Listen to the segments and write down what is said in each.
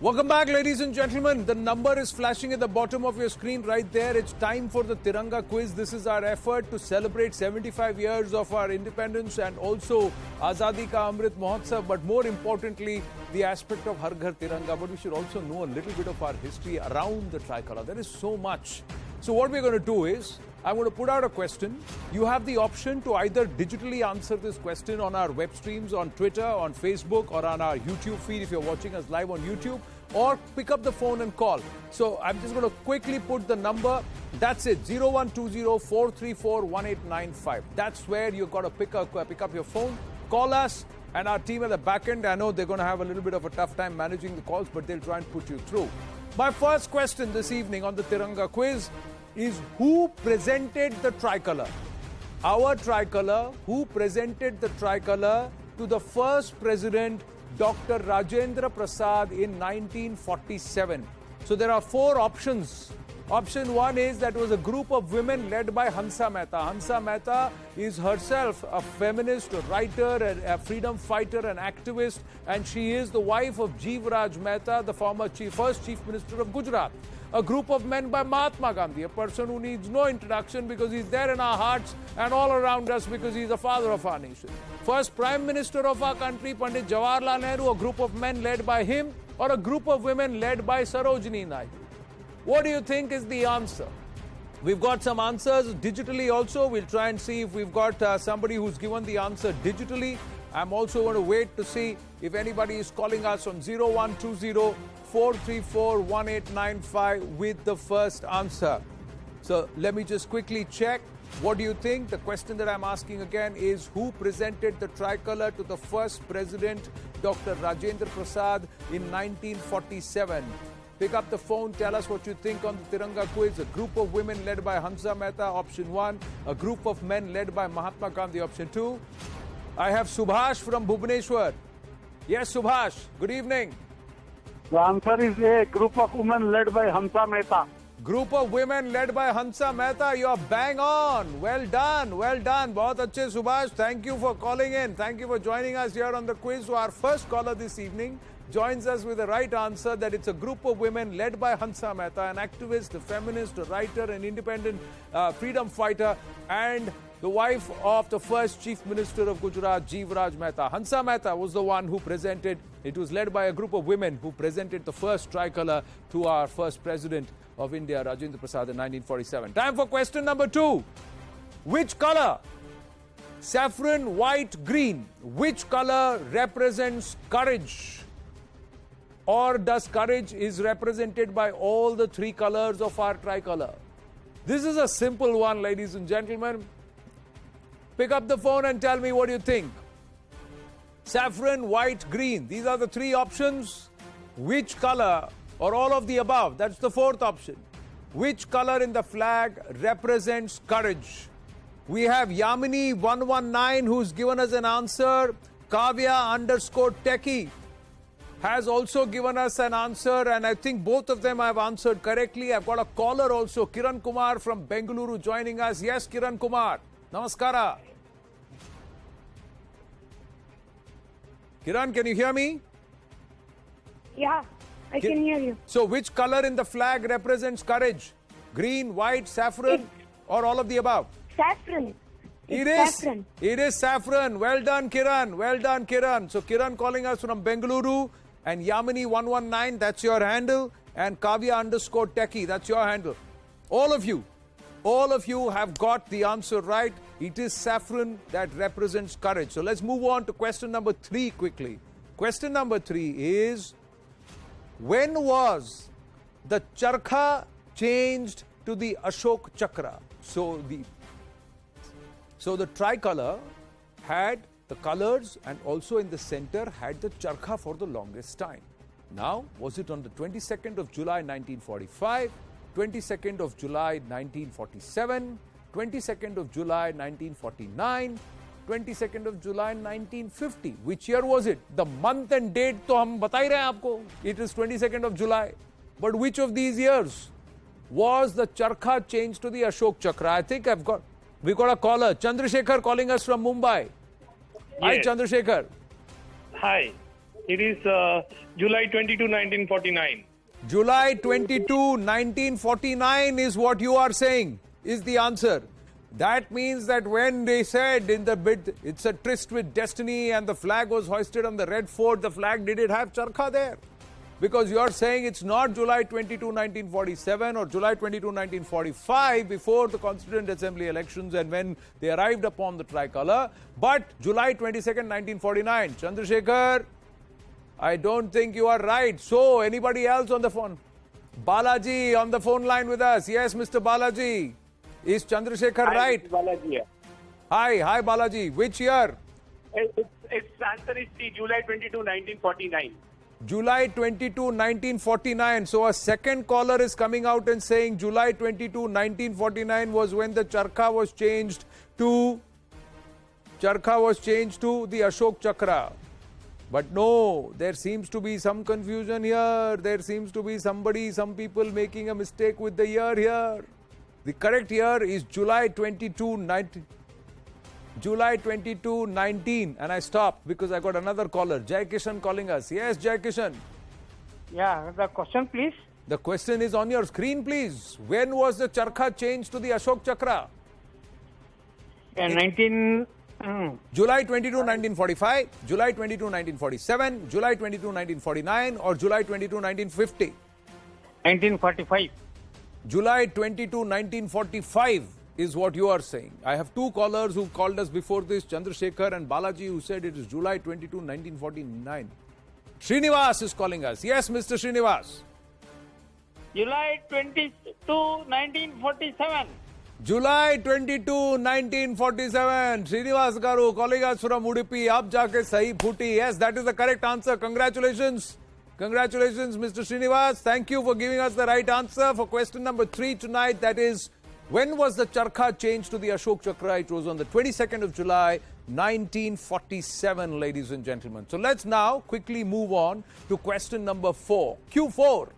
Welcome back, ladies and gentlemen. The number is flashing at the bottom of your screen right there. It's time for the Tiranga Quiz. This is our effort to celebrate 75 years of our independence and also Azadi Ka Amrit Mahotsav, but more importantly, the aspect of Har Ghar Tiranga. But we should also know a little bit of our history around the tricolour. There is so much. So what we're going to do is, I'm going to put out a question. You have the option to either digitally answer this question on our web streams, on Twitter, on Facebook, or on our YouTube feed if you're watching us live on YouTube, or pick up the phone and call. So I'm just going to quickly put the number. That's it, 0120-434-1895. That's where you've got to pick up your phone, call us, and our team at the back end, I know they're going to have a little bit of a tough time managing the calls, but they'll try and put you through. My first question this evening on the Tiranga Quiz is, who presented the tricolour? Our tricolour, who presented the tricolour to the first president, Dr. Rajendra Prasad, in 1947. So there are four options. Option one is that it was a group of women led by Hansa Mehta. Hansa Mehta is herself a feminist, a writer, a freedom fighter, an activist, and she is the wife of Jivraj Mehta, the first chief minister of Gujarat. A group of men by Mahatma Gandhi, a person who needs no introduction because he's there in our hearts and all around us because he's the father of our nation. First Prime Minister of our country, Pandit Jawaharlal Nehru, a group of men led by him, or a group of women led by Sarojini Naidu. What do you think is the answer? We've got some answers digitally also. We'll try and see if we've got somebody who's given the answer digitally. I'm also going to wait to see if anybody is calling us on 0120-434-1895 with the first answer. So let me just quickly check. What do you think? The question that I'm asking again is, who presented the tricolour to the first president, Dr. Rajendra Prasad, in 1947? Pick up the phone, tell us what you think on the Tiranga Quiz. A group of women led by Hansa Mehta, option one. A group of men led by Mahatma Gandhi, option two. I have Subhash from Bhubaneswar. Yes, Subhash, good evening. The answer is A, group of women led by Hansa Mehta. Group of women led by Hansa Mehta. You are bang on. Well done. Well done. Bahut achhe, Subhash. Thank you for calling in. Thank you for joining us here on the quiz. So our first caller this evening joins us with the right answer, that it's a group of women led by Hansa Mehta, an activist, a feminist, a writer, an independent freedom fighter, and the wife of the first chief minister of Gujarat, Jivraj Mehta. Hansa Mehta was the one who presented. It was led by a group of women who presented the first tricolour to our first president of India, Rajendra Prasad, in 1947. Time for question number two. Which colour? Saffron, white, green. Which colour represents courage? Or does courage is represented by all the three colours of our tricolour? This is a simple one, ladies and gentlemen. Pick up the phone and tell me what you think. Saffron, white, green. These are the three options. Which colour, or all of the above? That's the fourth option. Which colour in the flag represents courage? We have Yamini119 who's given us an answer. Kavya_Techie has also given us an answer, and I think both of them have answered correctly. I've got a caller also, Kiran Kumar from Bengaluru, joining us. Yes, Kiran Kumar. Namaskara. Kiran, can you hear me? Yeah, I can hear you. So which color in the flag represents courage? Green, white, saffron, or all of the above? Saffron. It is. Saffron. It is saffron. Well done, Kiran. Well done, Kiran. So Kiran calling us from Bengaluru, and Yamini119, that's your handle, and Kavya_Techie, that's your handle. All of you have got the answer right. It is saffron that represents courage. So let's move on to question number three quickly. Question number three is, when was the Chakra changed to the Ashok Chakra? So the tricolour had the colours, and also in the centre had the Chakra for the longest time. Now, was it on the 22nd of July 1945, 22nd of July 1947, 22nd of July 1949, 22nd of July 1950? Which year was it? The month and date to hum bata hi rahe hain aapko. It is 22nd of July. But which of these years was the Chakra changed to the Ashok Chakra? I think we've got a caller, Chandrasekhar, calling us from Mumbai. Yes. Hi, Chandrasekhar. Hi. It is July 22, 1949. July 22, 1949 is what you are saying, is the answer. That means that when they said in the bid, it's a tryst with destiny and the flag was hoisted on the Red Fort, the flag, did it have Charkha there? Because you're saying it's not July 22, 1947 or July 22, 1945 before the Constituent Assembly elections and when they arrived upon the tricolour, but July 22nd, 1949. Chandrasekhar, I don't think you are right. So, anybody else on the phone? Balaji on the phone line with us. Yes, Mr. Balaji. Is Chandrasekhar right? Balaji. Hi Balaji. Which year? Its answer is C, July 22, 1949. July 22, 1949. So a second caller is coming out and saying July 22, 1949 was when the Charkha was changed to the Ashok Chakra. But no, there seems to be some confusion here. There seems to be some people making a mistake with the year here. The correct year is July 22, 19. And I stopped because I got another caller. Jai Kishan calling us. Yes, Jai Kishan. Yeah, the question, please. The question is on your screen, please. When was the Charkha changed to the Ashok Chakra? July 22, 1945, July 22, 1947, July 22, 1949 or July 22, 1950? 1945. July 22, 1945 is what you are saying. I have two callers who called us before this, Chandrasekhar and Balaji, who said it is July 22, 1949. Srinivas is calling us. Yes, Mr. Srinivas. July 22, 1947. July 22, 1947. Srinivas Garu calling us from Udupi. Ab jaake sahi phuti. Yes, that is the correct answer. Congratulations. Congratulations, Mr. Srinivas. Thank you for giving us the right answer for question number 3 tonight. That is, when was the Charkha changed to the Ashok Chakra? It was on the 22nd of July, 1947, ladies and gentlemen. So let's now quickly move on to question number 4. Q4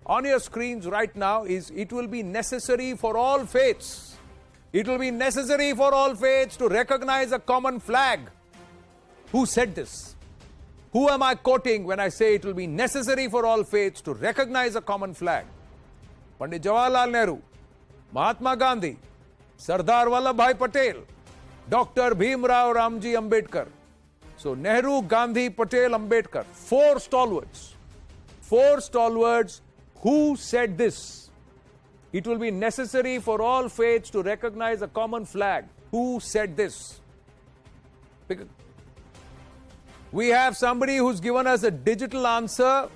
on your screens right now is, it will be necessary for all faiths. It will be necessary for all faiths to recognize a common flag. Who said this? Who am I quoting when I say it will be necessary for all faiths to recognize a common flag? Pandit Jawaharlal Nehru, Mahatma Gandhi, Sardar Vallabhbhai Patel, Dr. Bhimrao Ramji Ambedkar. So Nehru, Gandhi, Patel, Ambedkar. Four stalwarts. Who said this? It will be necessary for all faiths to recognize a common flag. Who said this? We have somebody who's given us a digital answer.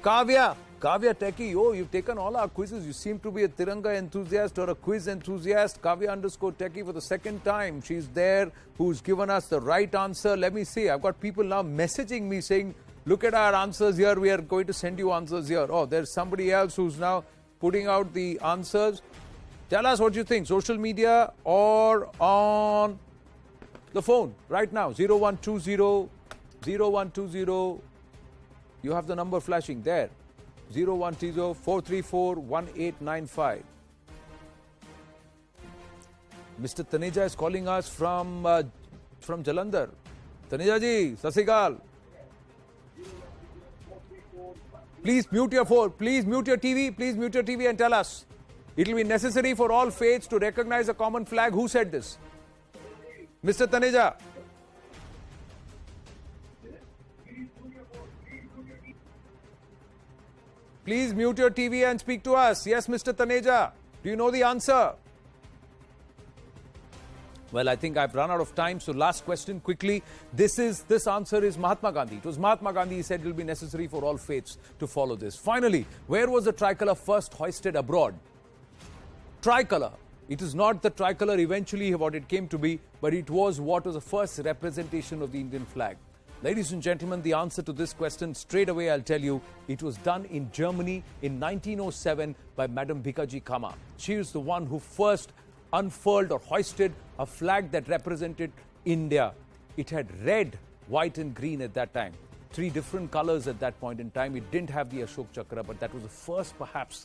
Kavya Techie, you've taken all our quizzes. You seem to be a Tiranga enthusiast or a quiz enthusiast. Kavya_Techie for the second time. She's there, who's given us the right answer. Let me see. I've got people now messaging me saying, look at our answers here. We are going to send you answers here. Oh, there's somebody else who's now putting out the answers. Tell us what you think. Social media or on the phone right now. 0120. You have the number flashing there. 010-434-1895. Mr. Taneja is calling us from Jalandhar. Taneja ji, Sasikal. Please mute your phone. Please mute your TV. Please mute your TV and tell us. It will be necessary for all faiths to recognize a common flag. Who said this? Mr. Taneja. Please mute your TV and speak to us. Yes, Mr. Taneja. Do you know the answer? Well, I think I've run out of time. So last question quickly. This answer is Mahatma Gandhi. It was Mahatma Gandhi. He said it will be necessary for all faiths to follow this. Finally, where was the tricolour first hoisted abroad? Tricolour. It is not the tricolour eventually what it came to be, but it was what was the first representation of the Indian flag. Ladies and gentlemen, the answer to this question, straight away I'll tell you, it was done in Germany in 1907 by Madame Bhikaji Cama. She was the one who first unfurled or hoisted a flag that represented India. It had red, white and green at that time. 3 different colors at that point in time. It didn't have the Ashok Chakra, but that was the first perhaps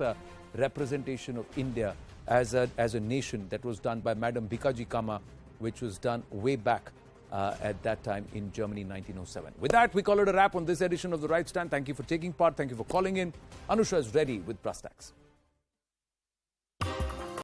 representation of India as a nation that was done by Madame Bhikaji Cama, which was done way back at that time in Germany in 1907. With that, we call it a wrap on this edition of The Right Stand. Thank you for taking part. Thank you for calling in. Anusha is ready with brass tacks.